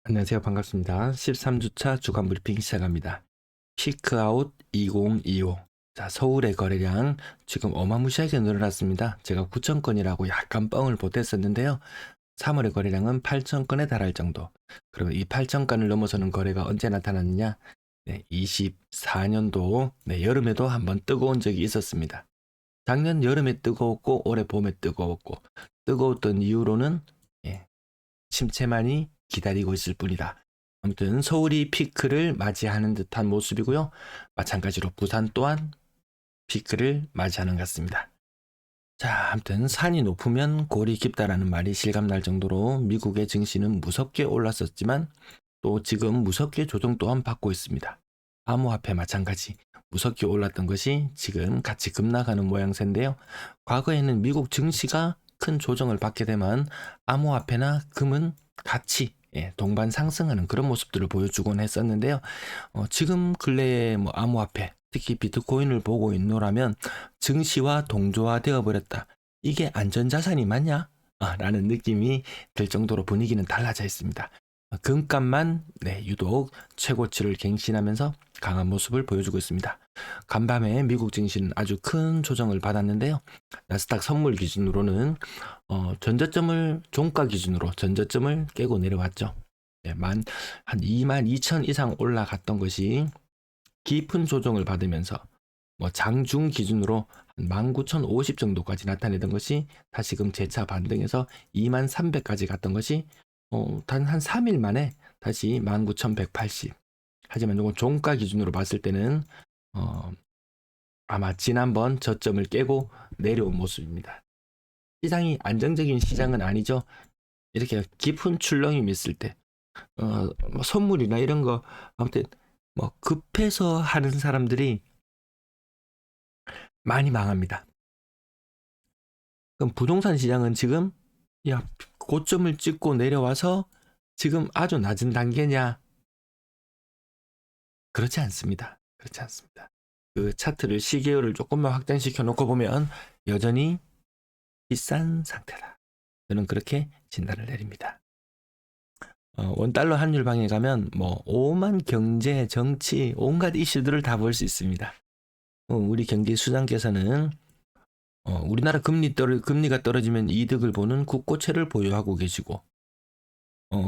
안녕하세요. 반갑습니다. 13주차 주간 브리핑 시작합니다. 피크아웃 2025. 자, 서울의 거래량 지금 어마무시하게 늘어났습니다. 제가 9천 건이라고 약간 뻥을 보탰었는데요. 3월의 거래량은 8천 건에 달할 정도. 그러면 이 8천 건을 넘어서는 거래가 언제 나타났느냐? 네, 24년도 여름에도 한번 뜨거운 적이 있었습니다. 작년 여름에 뜨거웠고 올해 봄에 뜨거웠고 뜨거웠던 이유로는 침체만이 기다리고 있을 뿐이다. 아무튼 서울이 피크를 맞이하는 듯한 모습이고요. 마찬가지로 부산 또한 피크를 맞이하는 것 같습니다. 자, 아무튼 산이 높으면 골이 깊다라는 말이 실감날 정도로 미국의 증시는 무섭게 올랐었지만 또 지금 무섭게 조정 또한 받고 있습니다. 암호화폐 마찬가지 무섭게 올랐던 것이 지금 같이 급락하는 모양새인데요. 과거에는 미국 증시가 큰 조정을 받게 되면 암호화폐나 금은 같이 동반 상승하는 그런 모습들을 보여주곤 했었는데요. 지금 근래에 뭐 암호화폐, 특히 비트코인을 보고 있노라면 증시와 동조화되어 버렸다. 이게 안전자산이 맞냐? 라는 느낌이 들 정도로 분위기는 달라져 있습니다. 금값만 유독 최고치를 갱신하면서 강한 모습을 보여주고 있습니다. 간밤에 미국 증시는 아주 큰 조정을 받았는데요. 나스닥 선물 기준으로는 전저점을 종가 기준으로 전저점을 깨고 내려왔죠. 한 22,000 이상 올라갔던 것이 깊은 조정을 받으면서 뭐 장중 기준으로 19,050 정도까지 나타내던 것이 다시금 재차 반등해서 23,300까지 갔던 것이 단 한 3일 만에 다시 19,180. 하지만 이건 종가 기준으로 봤을 때는 아마 지난번 저점을 깨고 내려온 모습입니다. 시장이 안정적인 시장은 아니죠. 이렇게 깊은 출렁임이 있을 때, 뭐 선물이나 이런 거 아무튼 뭐 급해서 하는 사람들이 많이 망합니다. 그럼 부동산 시장은 지금 야 고점을 찍고 내려와서 지금 아주 낮은 단계냐? 그렇지 않습니다. 그렇지 않습니다. 그 차트를 시계열을 조금만 확장시켜 놓고 보면 여전히 비싼 상태다. 저는 그렇게 진단을 내립니다. 원달러 환율 방에 가면 뭐 오만 경제, 정치, 온갖 이슈들을 다 볼 수 있습니다. 우리 경제 수장께서는 우리나라 금리가 떨어지면 이득을 보는 국고채를 보유하고 계시고,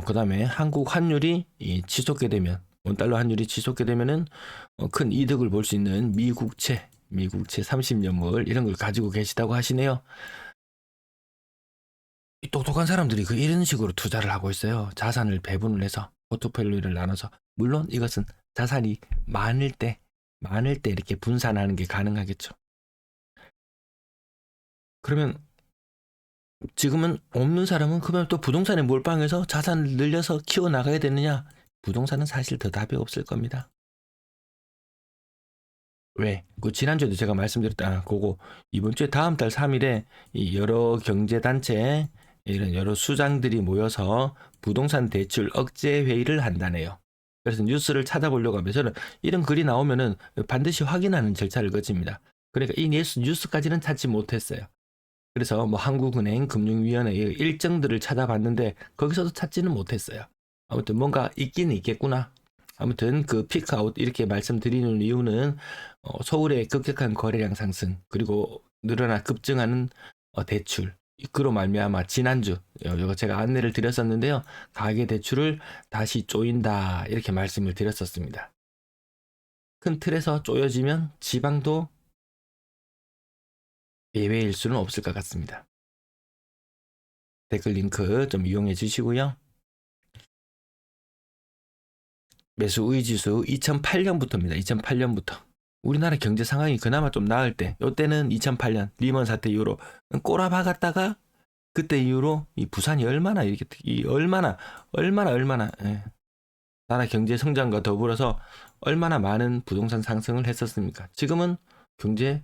그 다음에 한국 환율이 치솟게 되면, 원달러 환율이 치솟게 되면은 큰 이득을 볼 수 있는 미국채 30년물 이런 걸 가지고 계시다고 하시네요. 똑똑한 사람들이 이런 식으로 투자를 하고 있어요. 자산을 배분을 해서 포트폴리오를 나눠서. 물론 이것은 자산이 많을 때 이렇게 분산하는 게 가능하겠죠. 그러면 지금은 없는 사람은 그러면 또 부동산에 몰빵해서 자산을 늘려서 키워나가야 되느냐? 부동산은 사실 더 답이 없을 겁니다. 왜? 그 지난주에도 제가 말씀드렸다. 그거 이번 주에 다음 달 3일에 이 여러 경제단체 이런 여러 수장들이 모여서 부동산 대출 억제 회의를 한다네요. 그래서 뉴스를 찾아보려고 하면 저는 이런 글이 나오면은 반드시 확인하는 절차를 거칩니다. 그러니까 이 뉴스까지는 찾지 못했어요. 그래서 뭐 한국은행 금융위원회의 일정들을 찾아봤는데 거기서도 찾지는 못했어요. 아무튼 뭔가 있기는 있겠구나. 아무튼 그 피크아웃 이렇게 말씀드리는 이유는 서울의 급격한 거래량 상승 그리고 늘어나 급증하는 대출 그로 말미암아 지난주 이거 제가 안내를 드렸었는데요. 가계 대출을 다시 조인다 이렇게 말씀을 드렸었습니다. 큰 틀에서 조여지면 지방도 예외일 수는 없을 것 같습니다. 댓글 링크 좀 이용해 주시고요. 매수 의지수 2008년부터입니다. 2008년부터. 우리나라 경제 상황이 그나마 좀 나을 때, 요때는 2008년 리먼 사태 이후로 꼬라박았다가 그때 이후로 이 부산이 얼마나 이렇게 얼마나 나라 경제 성장과 더불어서 얼마나 많은 부동산 상승을 했었습니까? 지금은 경제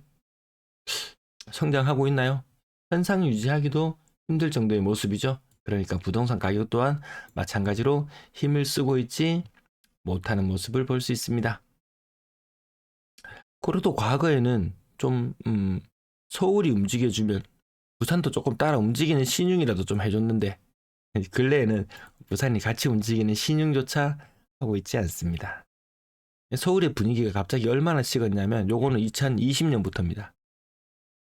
성장하고 있나요? 현상 유지하기도 힘들 정도의 모습이죠. 그러니까 부동산 가격 또한 마찬가지로 힘을 쓰고 있지 못하는 모습을 볼 수 있습니다. 그래도 과거에는 좀 서울이 움직여주면 부산도 조금 따라 움직이는 신용이라도 좀 해줬는데 근래에는 부산이 같이 움직이는 신용조차 하고 있지 않습니다. 서울의 분위기가 갑자기 얼마나 식었냐면 요거는 2020년부터입니다.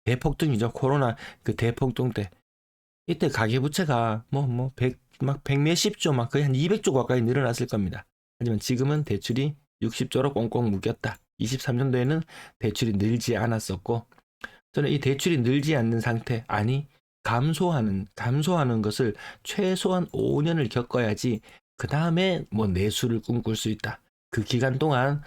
대폭등이죠. 코로나 그 대폭등 때. 이때 가계부채가 막 100 몇십조 막 거의 한 200조 가까이 늘어났을 겁니다. 하지만 지금은 대출이 60조로 꽁꽁 묶였다. 23년도에는 대출이 늘지 않았었고, 저는 이 대출이 늘지 않는 상태, 아니 감소하는 것을 최소한 5년을 겪어야지 그 다음에 뭐 내수를 꿈꿀 수 있다. 그 기간 동안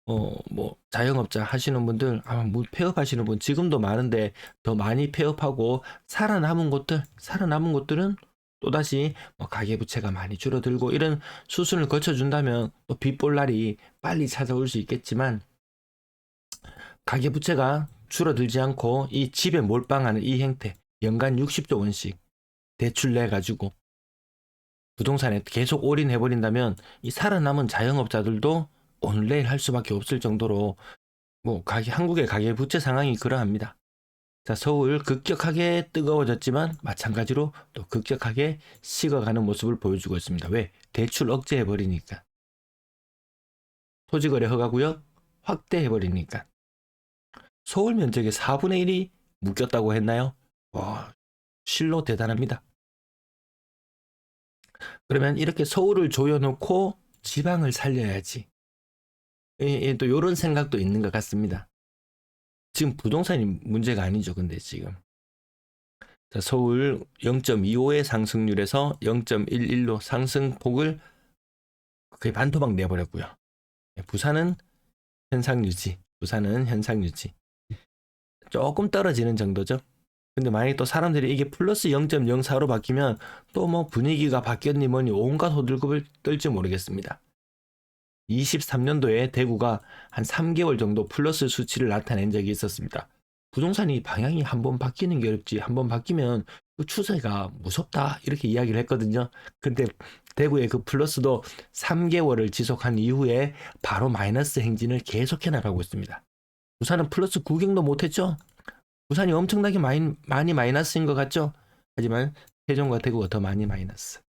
뭐 자영업자 하시는 분들 아마 뭐 폐업하시는 분 지금도 많은데 더 많이 폐업하고 살아남은 곳들은 또다시 뭐 가계부채가 많이 줄어들고 이런 수순을 거쳐준다면 또 빚볼 날이 빨리 찾아올 수 있겠지만, 가계부채가 줄어들지 않고 이 집에 몰빵하는 이 행태, 연간 60조 원씩 대출 내 가지고 부동산에 계속 올인해버린다면 이 살아남은 자영업자들도 오늘 내일 할 수밖에 없을 정도로 한국의 가계부채 상황이 그러합니다. 자, 서울 급격하게 뜨거워졌지만 마찬가지로 또 급격하게 식어가는 모습을 보여주고 있습니다. 왜? 대출 억제해버리니까. 토지거래 허가구역 확대해버리니까. 서울 면적의 4분의 1이 묶였다고 했나요? 와, 실로 대단합니다. 그러면 이렇게 서울을 조여놓고 지방을 살려야지. 또 이런 생각도 있는 것 같습니다. 지금 부동산이 문제가 아니죠. 근데 지금 자, 서울 0.25의 상승률에서 0.11로 상승폭을 거의 반토막 내버렸고요. 부산은 현상 유지. 조금 떨어지는 정도죠. 근데 만약에 또 사람들이 이게 플러스 0.04로 바뀌면 또 뭐 분위기가 바뀌었니 뭐니 온갖 호들갑을 떨지 모르겠습니다. 23년도에 대구가 한 3개월 정도 플러스 수치를 나타낸 적이 있었습니다. 부동산이 방향이 한번 바뀌는 게 어렵지, 한번 바뀌면 그 추세가 무섭다 이렇게 이야기를 했거든요. 근데 대구의 그 플러스도 3개월을 지속한 이후에 바로 마이너스 행진을 계속해 나가고 있습니다. 부산은 플러스 구경도 못했죠. 부산이 엄청나게 많이 마이너스인 것 같죠. 하지만 세종과 대구가 더 많이 마이너스.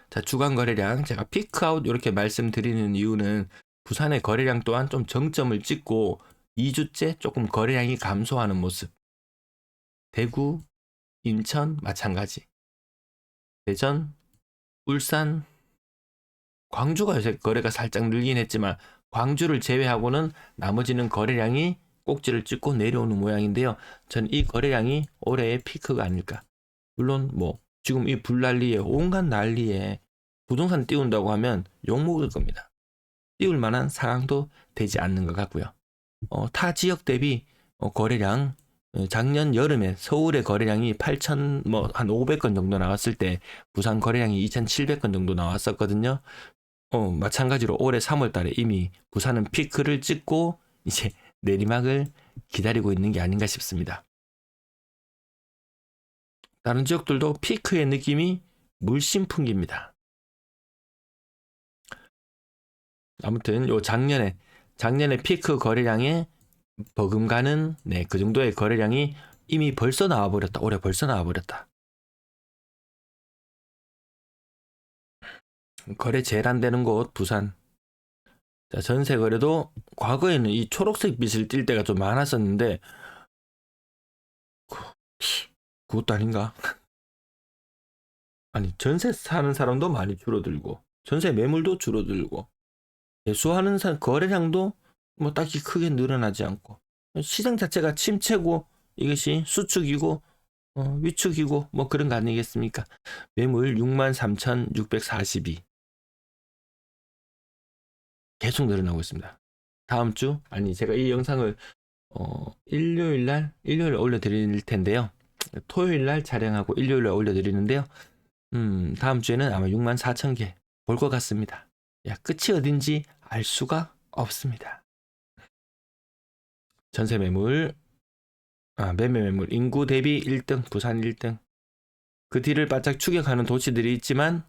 자, 주간 거래량 제가 피크아웃 이렇게 말씀드리는 이유는 부산의 거래량 또한 좀 정점을 찍고 2주째 조금 거래량이 감소하는 모습. 대구, 인천 마찬가지. 대전, 울산, 광주가 요새 거래가 살짝 늘긴 했지만 광주를 제외하고는 나머지는 거래량이 꼭지를 찍고 내려오는 모양인데요. 전 이 거래량이 올해의 피크가 아닐까. 물론 지금 이 불난리에 온갖 난리에 부동산 띄운다고 하면 욕먹을 겁니다. 띄울 만한 상황도 되지 않는 것 같고요. 타 지역 대비 거래량, 작년 여름에 서울의 거래량이 8천 한 500건 정도 나왔을 때 부산 거래량이 2,700건 정도 나왔었거든요. 마찬가지로 올해 3월 달에 이미 부산은 피크를 찍고 이제 내리막을 기다리고 있는 게 아닌가 싶습니다. 다른 지역들도 피크의 느낌이 물씬 풍깁니다. 아무튼 요 작년에 피크 거래량에 버금가는 그 정도의 거래량이 이미 벌써 나와버렸다. 올해 벌써 나와버렸다. 거래 제일 안 되는 곳 부산. 자, 전세 거래도 과거에는 이 초록색 빛을 띌 때가 좀 많았었는데 그것도 아닌가? 아니, 전세 사는 사람도 많이 줄어들고 전세 매물도 줄어들고 대수하는 거래량도 딱히 크게 늘어나지 않고 시장 자체가 침체고 이것이 수축이고 위축이고 그런 거 아니겠습니까? 매물 63,642 계속 늘어나고 있습니다. 다음 주 제가 이 영상을 일요일 올려드릴 텐데요. 토요일 날 촬영하고 일요일 날 올려드리는데요. 다음 주에는 아마 64,000개 볼 것 같습니다. 끝이 어딘지 알 수가 없습니다. 전세 매물, 매매 매물, 인구 대비 1등, 부산 1등. 그 뒤를 바짝 추격하는 도시들이 있지만,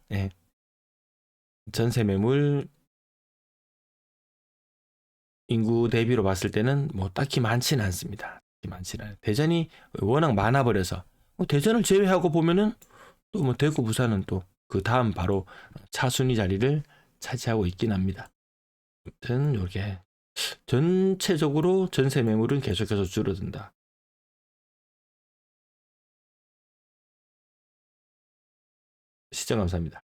전세 매물, 인구 대비로 봤을 때는 딱히 많지는 않습니다. 대전이 워낙 많아버려서 대전을 제외하고 보면은 또 뭐 대구, 부산은 또 그 다음 바로 차순위 자리를 차지하고 있긴 합니다. 아무튼 요게 전체적으로 전세 매물은 계속해서 줄어든다. 시청 감사합니다.